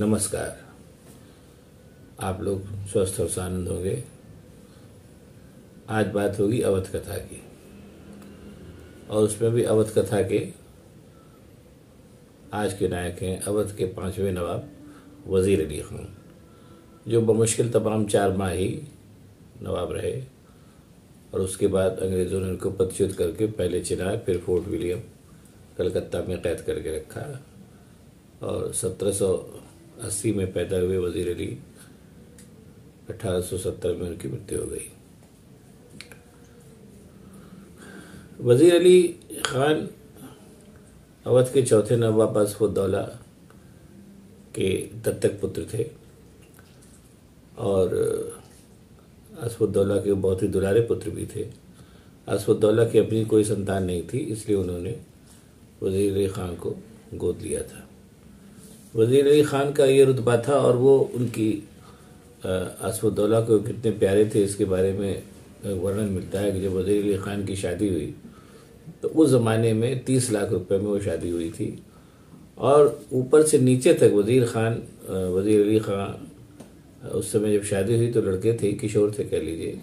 नमस्कार। आप लोग स्वस्थ और आनंद होंगे। आज बात होगी अवध कथा की, और उसमें भी अवध कथा के आज के नायक हैं अवध के 5वें नवाब वजीर अली खान, जो बमुश्किल तमाम 4 माह ही नवाब रहे। और उसके बाद अंग्रेज़ों ने उनको पदच्युत करके पहले चिनार फिर फोर्ट विलियम कलकत्ता में कैद करके रखा। और 1780 में पैदा हुए वजीर अली 1870 में उनकी मृत्यु हो गई। वजीर अली खान अवध के चौथे नवाब आसफउद्दौला के दत्तक पुत्र थे, और आसफउद्दौला के बहुत ही दुलारे पुत्र भी थे। आसफउद्दौला की अपनी कोई संतान नहीं थी, इसलिए उन्होंने वजीर अली खान को गोद लिया था। वजीर अली खान का ये रुतबा था, और वो उनकी आसफउद्दौला को कितने प्यारे थे इसके बारे में वर्णन मिलता है कि जब वजीर अली खान की शादी हुई तो उस ज़माने में 30 लाख रुपए में वो शादी हुई थी। और ऊपर से नीचे तक वजीर अली खान उस समय जब शादी हुई तो लड़के थे, किशोर थे कह लीजिए,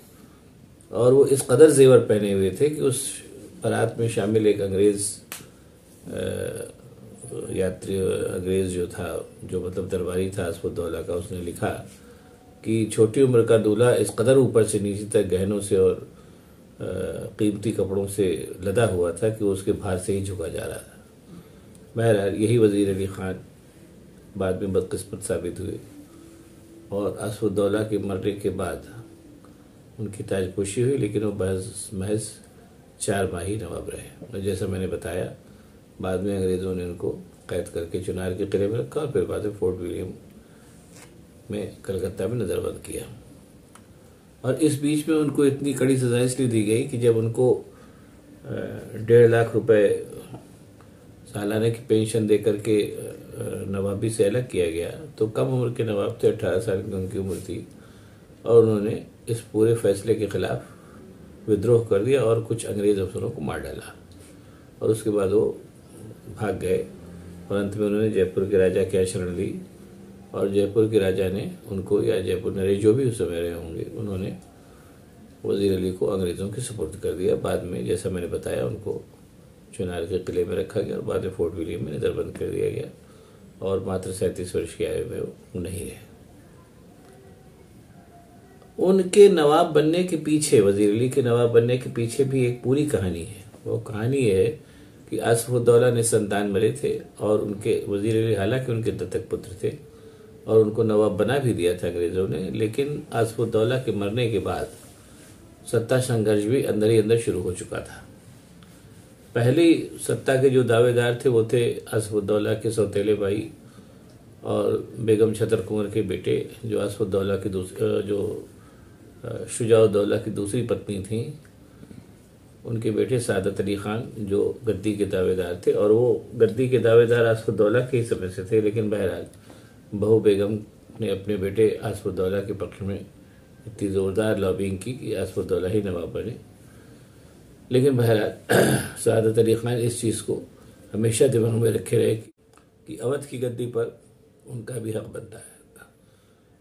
और वो इस कदर जेवर पहने हुए थे कि उस बारात में शामिल एक अंग्रेज़ अंग्रेज़ जो था, जो मतलब दरबारी था आसफउद्दौला का, उसने लिखा कि छोटी उम्र का दूल्हा इस कदर ऊपर से नीचे तक गहनों से और कीमती कपड़ों से लदा हुआ था कि वो उसके भार से ही झुका जा रहा था। बहरहाल यही वजीर अली खान बाद में बदकिस्मत साबित हुए, और आसफउद्दौला के मरने के बाद उनकी ताजपोशी हुई, लेकिन वो महज 4 माह ही नवाब रहे। जैसा मैंने बताया, बाद में अंग्रेज़ों ने उनको कैद करके चुनार के किले में रखा और फिर बाद में फोर्ट विलियम में कलकत्ता में नज़रबंद किया। और इस बीच में उनको इतनी कड़ी सजा इसलिए दी गई कि जब उनको 1.5 लाख रुपए सालाना की पेंशन दे करके नवाबी से अलग किया गया, तो कम उम्र के नवाब थे, 18 साल की उनकी उम्र थी, और उन्होंने इस पूरे फैसले के खिलाफ विद्रोह कर दिया और कुछ अंग्रेज़ अफसरों को मार डाला। और उसके बाद वो भाग गए, और अंत में उन्होंने जयपुर के राजा की शरण ली, और जयपुर के राजा ने उनको, या जयपुर नरेश जो भी उस समय रहे होंगे, उन्होंने वजीर अली को अंग्रेज़ों के सुपुर्द कर दिया। बाद में जैसा मैंने बताया, उनको चुनार के किले में रखा गया और बाद में फोर्ट विलियम में नज़रबंद कर दिया गया, और मात्र 37 वर्ष की आयु में वो नहीं रहे। उनके नवाब बनने के पीछे, वजीर अली के नवाब बनने के पीछे भी एक पूरी कहानी है। वो कहानी है कि आसफउद्दौला ने संतान मरे थे, और उनके वजीर अली हालांकि उनके दत्तक पुत्र थे और उनको नवाब बना भी दिया था अंग्रेज़ों ने, लेकिन आसफउद्दौला के मरने के बाद सत्ता संघर्ष भी अंदर ही अंदर शुरू हो चुका था। पहली सत्ता के जो दावेदार थे वो थे आसफउद्दौला के सौतेले भाई और बेगम छतर कुंवर के बेटे, जो आसफउद्दौला की शुजाउद्दौला की दूसरी पत्नी थी, उनके बेटे सादत अली खान, जो गद्दी के दावेदार थे। और वो गद्दी के दावेदार आसफउद्दौला के ही समय से थे, लेकिन बहरहाल बहू बेगम ने अपने बेटे आसफउद्दौला के पक्ष में इतनी ज़ोरदार लॉबिंग की कि आसफउद्दौला ही नवाब बने। लेकिन बहरहाल सादत अली खान इस चीज़ को हमेशा दिमाग में रखे रहे कि अवध की गद्दी पर उनका भी हक बनता है।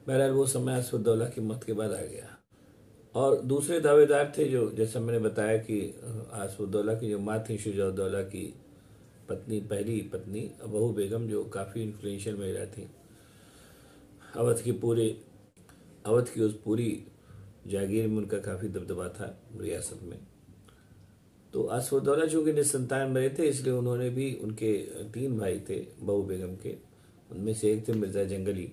बहरहाल वो समय आसफउद्दौला की मौत के बाद आ गया। और दूसरे दावेदार थे, जो जैसा मैंने बताया कि आसफउद्दौला की जो माँ थी शुजाउद्दौला की पत्नी, पहली पत्नी बहू बेगम, जो काफ़ी इन्फ्लुएंशियल महिला थी। अवध की उस पूरी जागीर में उनका काफ़ी दबदबा था रियासत में। तो आसफउद्दौला चूँकि निसंतान मरे थे, इसलिए उन्होंने भी, उनके 3 भाई थे बहू बेगम के, उनमें से एक थे मिर्ज़ा जंगली।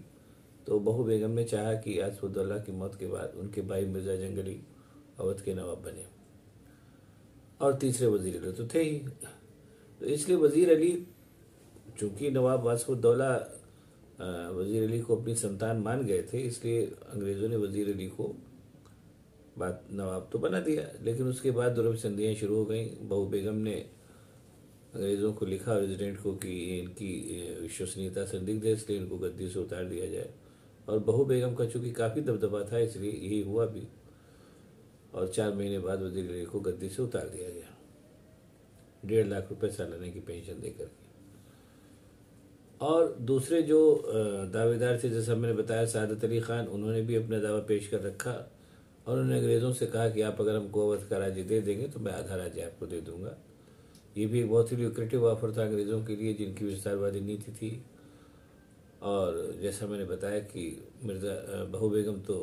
तो बहू बेगम ने चाहा कि आसफउद्दौला की मौत के बाद उनके भाई मिर्ज़ा जंगली अवध के नवाब बने, और तीसरे वजीर अली तो थे ही। तो इसलिए वजीर अली, चूँकि नवाब आसफउद्दौला वजीर अली को अपनी संतान मान गए थे, इसलिए अंग्रेज़ों ने वजीर अली को नवाब तो बना दिया। लेकिन उसके बाद दुर्भ संधियाँ शुरू हो गई। बहू बेगम ने अंग्रेज़ों को लिखा, रेजिडेंट को, कि इनकी विश्वसनीयता संदिग्ध है, इसलिए इनको गद्दी से उतार दिया जाए। और बहू बेगम का चूँकि काफ़ी दबदबा था, इसलिए यही हुआ भी, और 4 महीने बाद वजीर अली को गद्दी से उतार दिया गया 1.5 लाख रुपए सालाना की पेंशन देकर के। और दूसरे जो दावेदार थे, जैसा मैंने बताया सादत अली खान, उन्होंने भी अपना दावा पेश कर रखा और उन्होंने अंग्रेज़ों से कहा कि आप अगर हमको अवध का राज्य दे देंगे तो मैं आधा राज्य आपको दे दूंगा। ये भी एक बहुत ही ल्यूक्रेटिव ऑफर था अंग्रेज़ों के लिए, जिनकी विस्तारवादी नीति थी। और जैसा मैंने बताया कि मिर्ज़ा बहू बेगम तो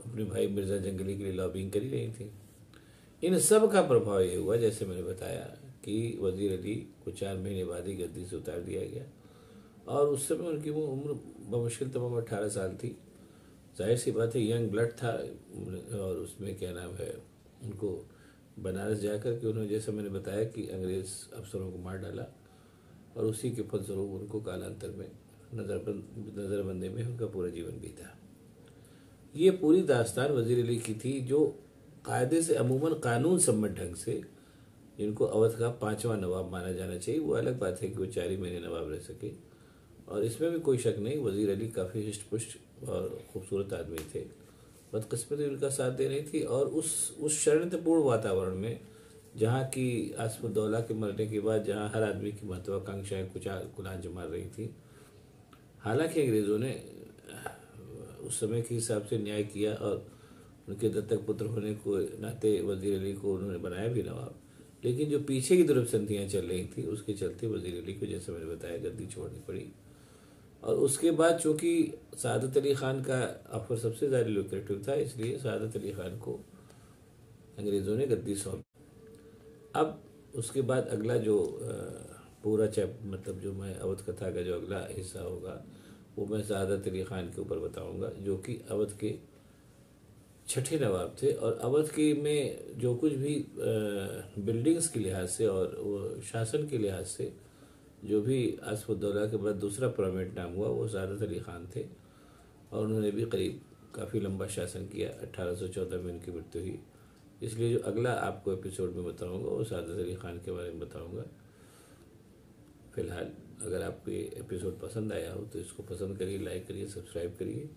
अपने भाई मिर्ज़ा जंगली के लिए लॉबिंग कर ही रही थी। इन सब का प्रभाव ये हुआ, जैसे मैंने बताया, कि वज़ीर अली को 4 महीने बाद ही गद्दी से उतार दिया गया। और उस समय उनकी वो उम्र बमुश्किल तमाम 18 साल थी। जाहिर सी बात है, यंग ब्लड था। और उसमें क्या नाम है, उनको बनारस जाकर के उन्होंने, जैसा मैंने बताया, कि अंग्रेज़ अफसरों को मार डाला और उसी के फलस्वरूप उनको कालांतर में नज़रबंदी में उनका पूरा जीवन बीता। ये पूरी दास्तान वज़ीर अली की थी, जो कायदे से अमूमन कानून सम्मत ढंग से जिनको अवध का 5वां नवाब माना जाना चाहिए। वो अलग बात है कि वो 4 ही महीने नवाब रह सके, और इसमें भी कोई शक नहीं, वज़ीर अली काफ़ी हिष्ट-पुष्ट और खूबसूरत आदमी थे। बदकिस्मती उनका साथ दे रही थी। और उस षड्यंत्रपूर्ण वातावरण में, जहाँ की आसिफउद्दौला के मरने के बाद जहाँ हर आदमी की महत्वाकांक्षाएं कुलांज मार रही थी, हालांकि अंग्रेज़ों ने उस समय के हिसाब से न्याय किया और उनके दत्तक पुत्र होने को नाते वज़ीर अली को उन्होंने बनाया भी नवाब। लेकिन जो पीछे की तरफ संधियाँ चल रही थी, उसके चलते वज़ीर अली को, जैसे मैंने बताया, गद्दी छोड़नी पड़ी। और उसके बाद चूंकि सादत अली खान का ऑफर सबसे ज़्यादा लुक्रेटिव था, इसलिए सादत अली खान को अंग्रेज़ों ने गद्दी सौंपी। अब उसके बाद अगला जो पूरा मतलब जो मैं अवध कथा का जो अगला हिस्सा होगा, वो मैं सादत अली खान के ऊपर बताऊंगा, जो कि अवध के 6ठे नवाब थे। और अवध के में जो कुछ भी बिल्डिंग्स के लिहाज से और वो शासन के लिहाज से जो भी आसिफउद्दौला के बाद दूसरा प्रोमिनेंट नाम हुआ, वो सादत अली खान थे। और उन्होंने भी करीब काफ़ी लंबा शासन किया। 1814 में उनकी मृत्यु हुई। इसलिए जो अगला आपको एपिसोड में बताऊंगा, वो सादत अली खान के बारे में बताऊंगा। फिलहाल अगर आपको ये एपिसोड पसंद आया हो तो इसको पसंद करिए, लाइक करिए, सब्सक्राइब करिए,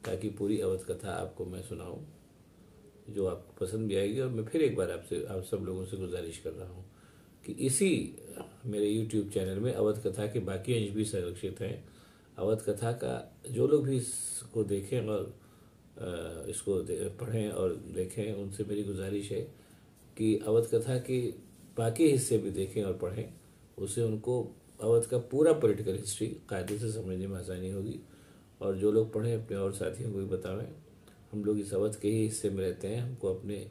ताकि पूरी अवध कथा आपको मैं सुनाऊं, जो आपको पसंद भी आएगी। और मैं फिर एक बार आप सब लोगों से गुजारिश कर रहा हूँ कि इसी मेरे YouTube चैनल में अवध कथा के बाकी अंश भी संरक्षित हैं। अवध कथा का जो लोग भी इसको देखें और इसको पढ़ें और देखें, उनसे मेरी गुजारिश है कि अवध कथा के बाकी हिस्से भी देखें और पढ़ें। उससे उनको अवध का पूरा पॉलिटिकल हिस्ट्री कायदे से समझने में आसानी होगी। और जो लोग पढ़ें अपने और साथियों को भी बतावें। हम लोग इस अवध के ही हिस्से में रहते हैं, हमको अपने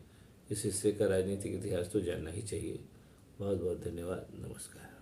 इस हिस्से का राजनीतिक इतिहास तो जानना ही चाहिए। बहुत बहुत धन्यवाद। नमस्कार।